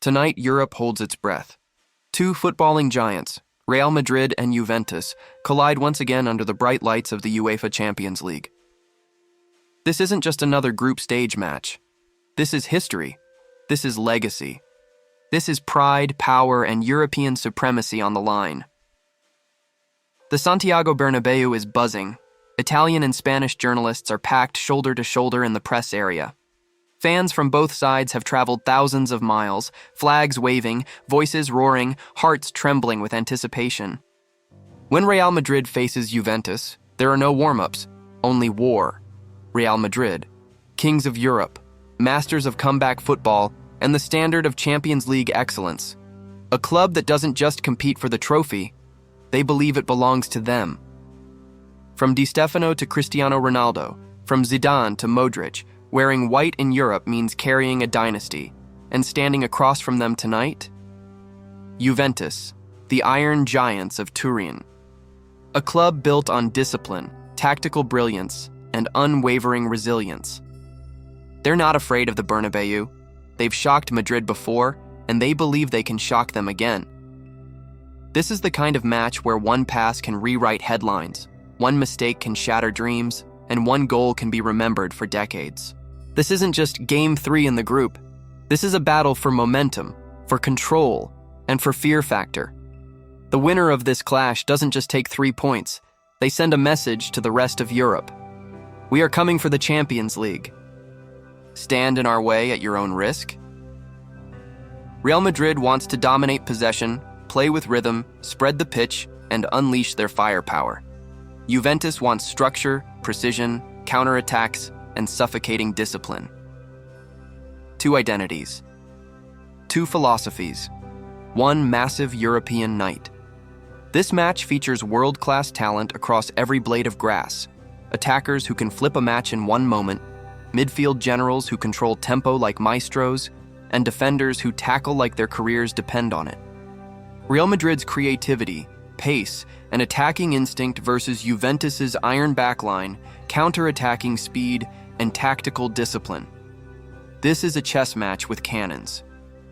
Tonight, Europe holds its breath. Two footballing giants, Real Madrid and Juventus, collide once again under the bright lights of the UEFA Champions League. This isn't just another group stage match. This is history. This is legacy. This is pride, power, and European supremacy on the line. The Santiago Bernabéu is buzzing. Italian and Spanish journalists are packed shoulder to shoulder in the press area. Fans from both sides have traveled thousands of miles, flags waving, voices roaring, hearts trembling with anticipation. When Real Madrid faces Juventus, there are no warm-ups, only war. Real Madrid, kings of Europe, masters of comeback football, and the standard of Champions League excellence. A club that doesn't just compete for the trophy, they believe it belongs to them. From Di Stefano to Cristiano Ronaldo, from Zidane to Modric, wearing white in Europe means carrying a dynasty, and standing across from them tonight? Juventus, the Iron Giants of Turin. A club built on discipline, tactical brilliance, and unwavering resilience. They're not afraid of the Bernabéu. They've shocked Madrid before, and they believe they can shock them again. This is the kind of match where one pass can rewrite headlines, one mistake can shatter dreams, and one goal can be remembered for decades. This isn't just Game 3 in the group. This is a battle for momentum, for control, and for fear factor. The winner of this clash doesn't just take 3 points. They send a message to the rest of Europe. We are coming for the Champions League. Stand in our way at your own risk. Real Madrid wants to dominate possession, play with rhythm, spread the pitch, and unleash their firepower. Juventus wants structure, precision, counterattacks, and suffocating discipline. Two identities. Two philosophies. One massive European night. This match features world-class talent across every blade of grass. Attackers who can flip a match in one moment, midfield generals who control tempo like maestros, and defenders who tackle like their careers depend on it. Real Madrid's creativity, pace, and attacking instinct versus Juventus's iron backline, counter-attacking speed, and tactical discipline. This is a chess match with cannons.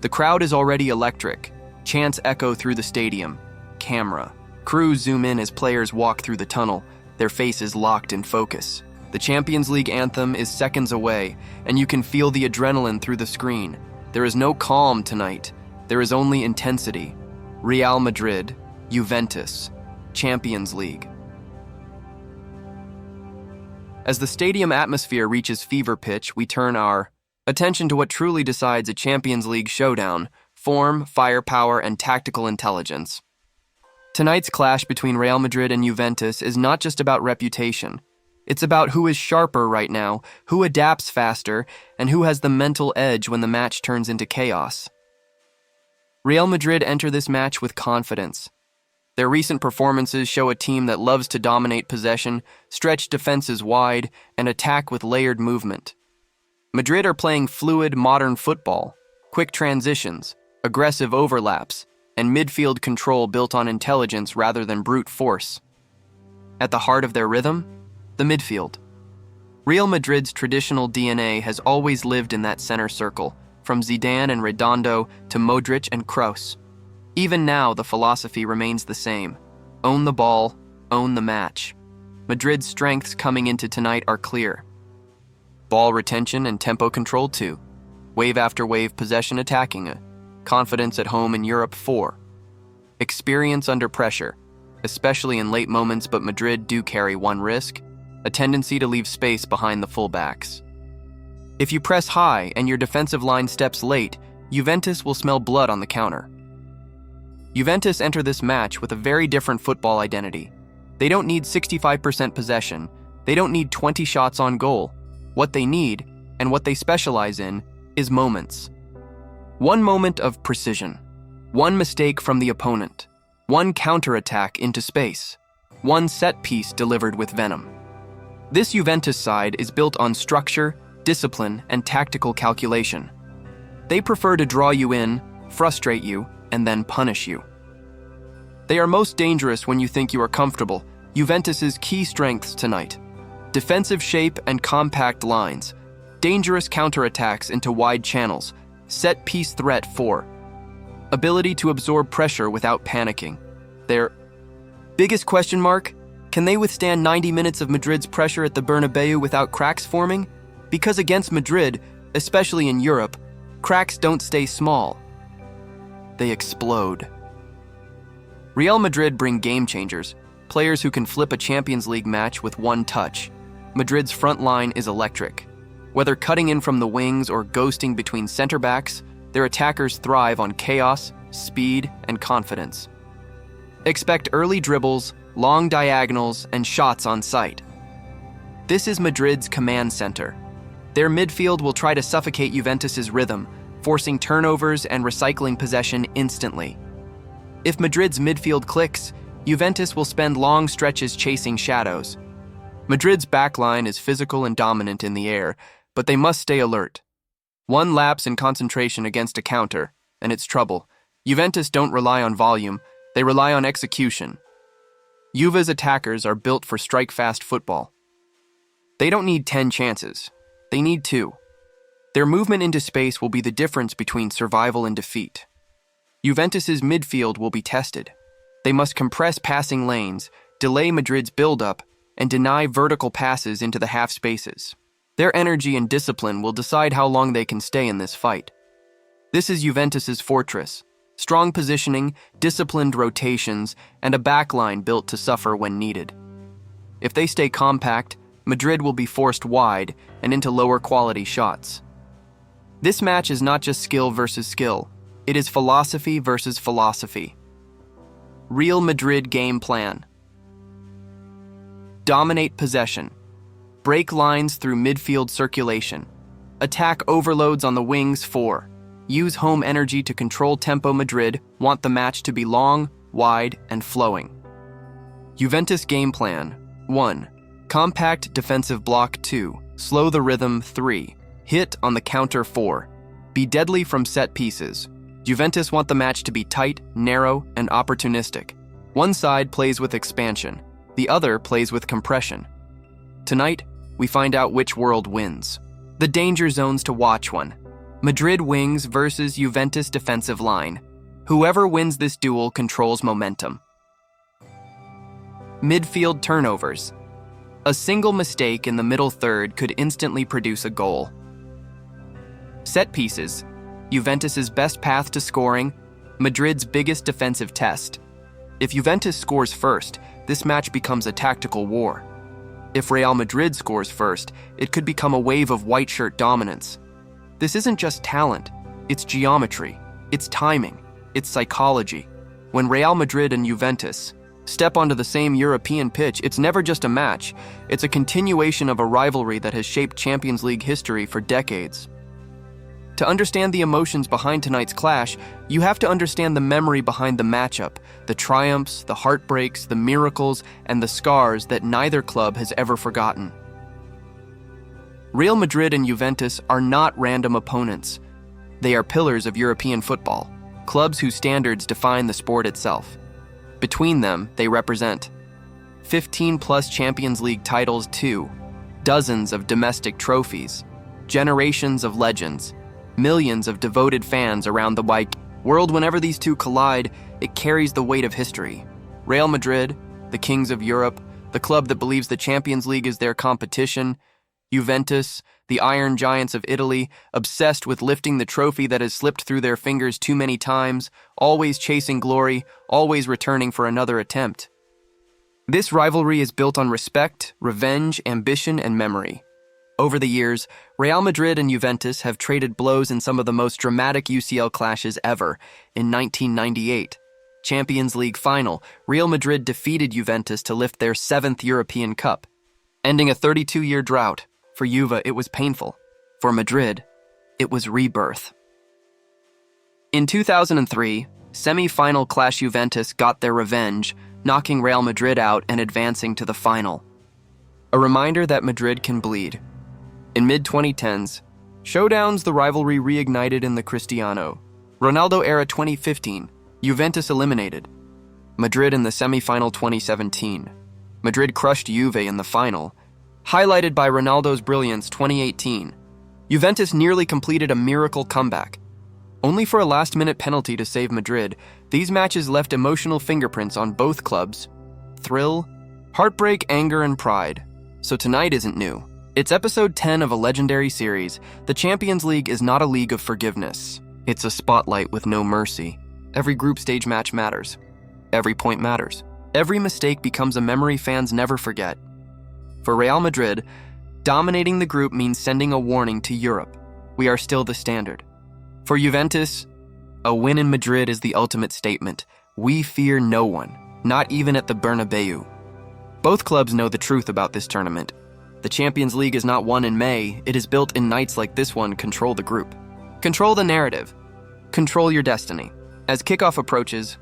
The crowd is already electric. Chants echo through the stadium. Camera. Crews zoom in as players walk through the tunnel, their faces locked in focus. The Champions League anthem is seconds away, and you can feel the adrenaline through the screen. There is no calm tonight. There is only intensity. Real Madrid, Juventus, Champions League. As the stadium atmosphere reaches fever pitch, we turn our attention to what truly decides a Champions League showdown: form, firepower, and tactical intelligence. Tonight's clash between Real Madrid and Juventus is not just about reputation. It's about who is sharper right now, who adapts faster, and who has the mental edge when the match turns into chaos. Real Madrid enter this match with confidence. Their recent performances show a team that loves to dominate possession, stretch defenses wide, and attack with layered movement. Madrid are playing fluid, modern football, quick transitions, aggressive overlaps, and midfield control built on intelligence rather than brute force. At the heart of their rhythm, the midfield. Real Madrid's traditional DNA has always lived in that center circle, from Zidane and Redondo to Modric and Kroos. Even now, the philosophy remains the same. Own the ball, own the match. Madrid's strengths coming into tonight are clear. Ball retention and tempo control 2. Wave after wave possession attacking a. Confidence at home in Europe 4. Experience under pressure, especially in late moments, but Madrid do carry one risk: a tendency to leave space behind the fullbacks. If you press high and your defensive line steps late, Juventus will smell blood on the counter. Juventus enter this match with a very different football identity. They don't need 65% possession. They don't need 20 shots on goal. What they need, and what they specialize in, is moments. One moment of precision. One mistake from the opponent. One counterattack into space. One set piece delivered with venom. This Juventus side is built on structure, discipline, and tactical calculation. They prefer to draw you in, frustrate you, and then punish you. They are most dangerous when you think you are comfortable. Juventus's key strengths tonight: defensive shape and compact lines, dangerous counterattacks into wide channels, set-piece threat 4, ability to absorb pressure without panicking. Their biggest question mark? Can they withstand 90 minutes of Madrid's pressure at the Bernabéu without cracks forming? Because against Madrid, especially in Europe, cracks don't stay small. They explode. Real Madrid bring game changers, players who can flip a Champions League match with one touch. Madrid's front line is electric. Whether cutting in from the wings or ghosting between center backs, their attackers thrive on chaos, speed, and confidence. Expect early dribbles, long diagonals, and shots on sight. This is Madrid's command center. Their midfield will try to suffocate Juventus's rhythm, forcing turnovers and recycling possession instantly. If Madrid's midfield clicks, Juventus will spend long stretches chasing shadows. Madrid's backline is physical and dominant in the air, but they must stay alert. One lapse in concentration against a counter, and it's trouble. Juventus don't rely on volume, they rely on execution. Juve's attackers are built for strike-fast football. They don't need 10 chances. They need 2. Their movement into space will be the difference between survival and defeat. Juventus's midfield will be tested. They must compress passing lanes, delay Madrid's build-up, and deny vertical passes into the half spaces. Their energy and discipline will decide how long they can stay in this fight. This is Juventus's fortress: strong positioning, disciplined rotations, and a backline built to suffer when needed. If they stay compact, Madrid will be forced wide and into lower quality shots. This match is not just skill versus skill, it is philosophy versus philosophy. Real Madrid game plan. Dominate possession. Break lines through midfield circulation. Attack overloads on the wings. 4. Use home energy to control tempo. Madrid want the match to be long, wide, and flowing. Juventus game plan. 1. Compact defensive block. 2. Slow the rhythm. 3. Hit on the counter. 4. Be deadly from set pieces. Juventus want the match to be tight, narrow, and opportunistic. One side plays with expansion, the other plays with compression. Tonight, we find out which world wins. The danger zones to watch. 1. Madrid wings versus Juventus defensive line. Whoever wins this duel controls momentum. Midfield turnovers. A single mistake in the middle third could instantly produce a goal. Set pieces. Juventus's best path to scoring, Madrid's biggest defensive test. If Juventus scores first, this match becomes a tactical war. If Real Madrid scores first, it could become a wave of white shirt dominance. This isn't just talent, it's geometry, it's timing, it's psychology. When Real Madrid and Juventus step onto the same European pitch, it's never just a match, it's a continuation of a rivalry that has shaped Champions League history for decades. To understand the emotions behind tonight's clash, you have to understand the memory behind the matchup, the triumphs, the heartbreaks, the miracles, and the scars that neither club has ever forgotten. Real Madrid and Juventus are not random opponents. They are pillars of European football, clubs whose standards define the sport itself. Between them, they represent 15+ Champions League titles, 2, dozens of domestic trophies, generations of legends, millions of devoted fans around the wide world. Whenever these two collide, it carries the weight of history. Real Madrid, the kings of Europe, the club that believes the Champions League is their competition. Juventus, the iron giants of Italy, obsessed with lifting the trophy that has slipped through their fingers too many times, always chasing glory, always returning for another attempt. This rivalry is built on respect, revenge, ambition, and memory. Over the years, Real Madrid and Juventus have traded blows in some of the most dramatic UCL clashes ever. In 1998, Champions League final, Real Madrid defeated Juventus to lift their 7th European Cup, ending a 32-year drought. For Juve, it was painful. For Madrid, it was rebirth. In 2003, semi-final clash, Juventus got their revenge, knocking Real Madrid out and advancing to the final. A reminder that Madrid can bleed. In mid-2010s, showdowns, the rivalry reignited in the Cristiano Ronaldo era. 2015, Juventus eliminated Madrid in the semi-final. 2017, Madrid crushed Juve in the final, highlighted by Ronaldo's brilliance. 2018, Juventus nearly completed a miracle comeback. Only for a last-minute penalty to save Madrid, these matches left emotional fingerprints on both clubs. Thrill, heartbreak, anger, and pride. So tonight isn't new. It's episode 10 of a legendary series. The Champions League is not a league of forgiveness. It's a spotlight with no mercy. Every group stage match matters. Every point matters. Every mistake becomes a memory fans never forget. For Real Madrid, dominating the group means sending a warning to Europe. We are still the standard. For Juventus, a win in Madrid is the ultimate statement. We fear no one, not even at the Bernabéu. Both clubs know the truth about this tournament. The Champions League is not won in May, it is built in nights like this one. Control the group. Control the narrative. Control your destiny. As kickoff approaches,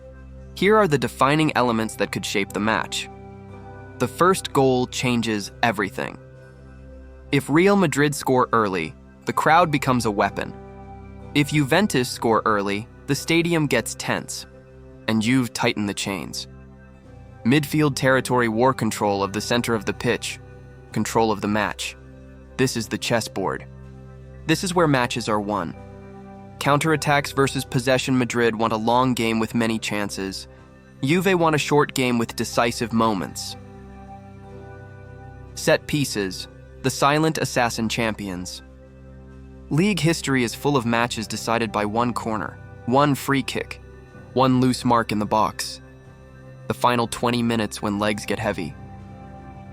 here are the defining elements that could shape the match. The first goal changes everything. If Real Madrid score early, the crowd becomes a weapon. If Juventus score early, the stadium gets tense, and Juve tighten the chains. Midfield territory, war control of the center of the pitch, control of the match. This is the chessboard. This is where matches are won. Counterattacks versus possession. Madrid want a long game with many chances. Juve want a short game with decisive moments. Set pieces, the silent assassin champions. League history is full of matches decided by one corner, one free kick, one loose mark in the box. The final 20 minutes when legs get heavy.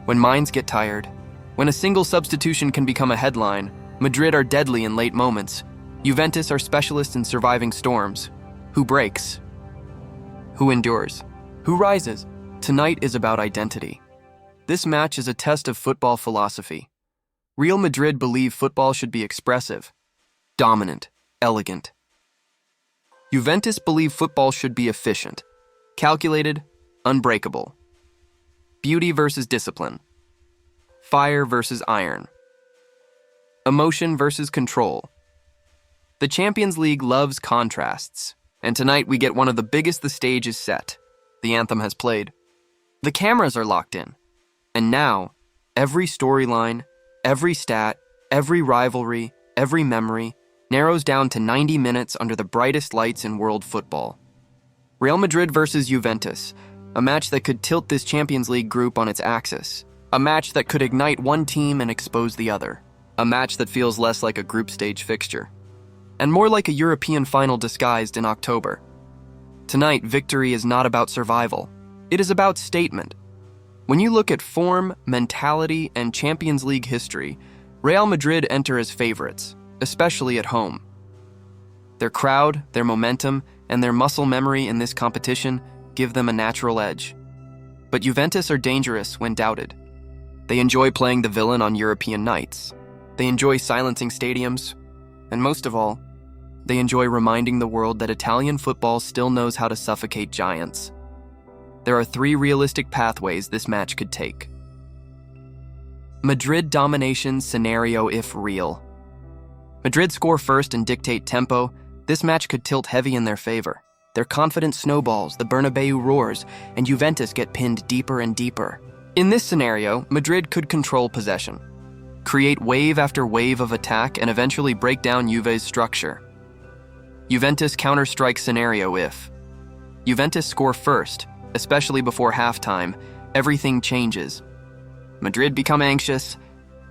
When minds get tired, when a single substitution can become a headline. Madrid are deadly in late moments. Juventus are specialists in surviving storms. Who breaks? Who endures? Who rises? Tonight is about identity. This match is a test of football philosophy. Real Madrid believe football should be expressive, dominant, elegant. Juventus believe football should be efficient, calculated, unbreakable. Beauty versus discipline. Fire versus iron. Emotion versus control. The Champions League loves contrasts, and tonight we get one of the biggest. The stage is set. The anthem has played. The cameras are locked in. And now, every storyline, every stat, every rivalry, every memory narrows down to 90 minutes under the brightest lights in world football. Real Madrid versus Juventus, a match that could tilt this Champions League group on its axis. A match that could ignite one team and expose the other. A match that feels less like a group stage fixture, and more like a European final disguised in October. Tonight, victory is not about survival. It is about statement. When you look at form, mentality, and Champions League history, Real Madrid enter as favorites, especially at home. Their crowd, their momentum, and their muscle memory in this competition give them a natural edge. But Juventus are dangerous when doubted. They enjoy playing the villain on European nights. They enjoy silencing stadiums. And most of all, they enjoy reminding the world that Italian football still knows how to suffocate giants. There are 3 realistic pathways this match could take. Madrid domination scenario if real. Madrid score first and dictate tempo. This match could tilt heavy in their favor. Their confidence snowballs, the Bernabéu roars, and Juventus get pinned deeper and deeper. In this scenario, Madrid could control possession, create wave after wave of attack, and eventually break down Juve's structure. Juventus counter-strike scenario if Juventus score first, especially before halftime, everything changes. Madrid become anxious,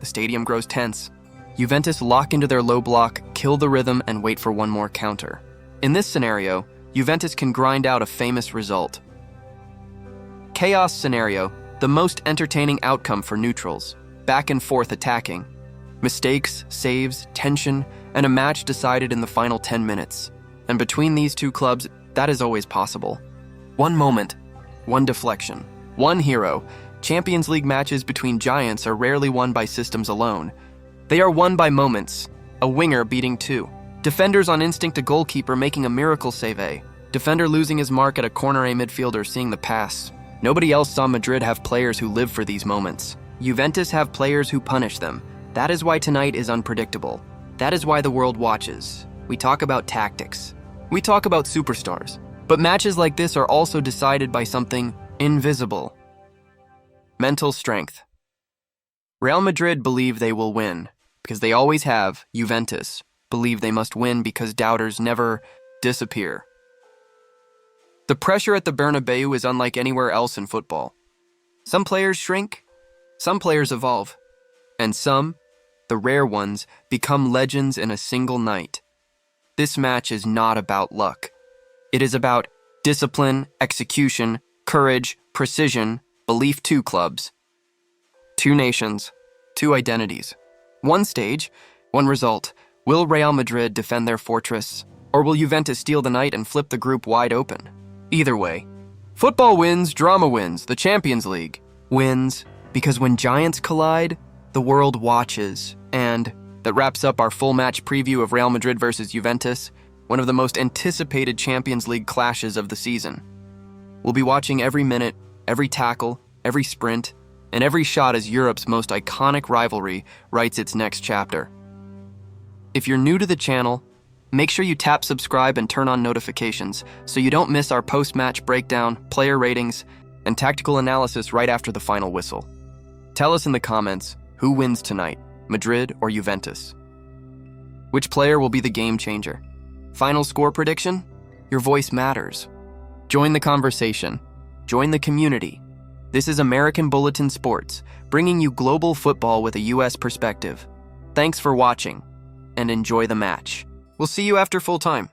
the stadium grows tense. Juventus lock into their low block, kill the rhythm, and wait for one more counter. In this scenario, Juventus can grind out a famous result. Chaos scenario, the most entertaining outcome for neutrals. Back and forth attacking. Mistakes, saves, tension, and a match decided in the final 10 minutes. And between these two clubs, that is always possible. One moment, one deflection, one hero. Champions League matches between giants are rarely won by systems alone. They are won by moments, a winger beating 2. Defenders on instinct, a goalkeeper making a miracle save, a defender losing his mark at a corner, a midfielder seeing the pass. Nobody else saw Madrid have players who live for these moments. Juventus have players who punish them. That is why tonight is unpredictable. That is why the world watches. We talk about tactics. We talk about superstars. But matches like this are also decided by something invisible. Mental strength. Real Madrid believe they will win, because they always have, Juventus, believe they must win because doubters never disappear. The pressure at the Bernabéu is unlike anywhere else in football. Some players shrink, some players evolve, and some, the rare ones, become legends in a single night. This match is not about luck. It is about discipline, execution, courage, precision, belief. Two clubs, two nations, two identities. One stage, one result. Will Real Madrid defend their fortress, or will Juventus steal the night and flip the group wide open? Either way, football wins, drama wins, the Champions League wins, because when giants collide, the world watches. And that wraps up our full match preview of Real Madrid versus Juventus, one of the most anticipated Champions League clashes of the season. We'll be watching every minute, every tackle, every sprint, and every shot as Europe's most iconic rivalry writes its next chapter. If you're new to the channel, make sure you tap subscribe and turn on notifications so you don't miss our post-match breakdown, player ratings, and tactical analysis right after the final whistle. Tell us in the comments who wins tonight, Madrid or Juventus. Which player will be the game changer? Final score prediction? Your voice matters. Join the conversation. Join the community. This is American Bulletin Sports, bringing you global football with a U.S. perspective. Thanks for watching, and enjoy the match. We'll see you after full time.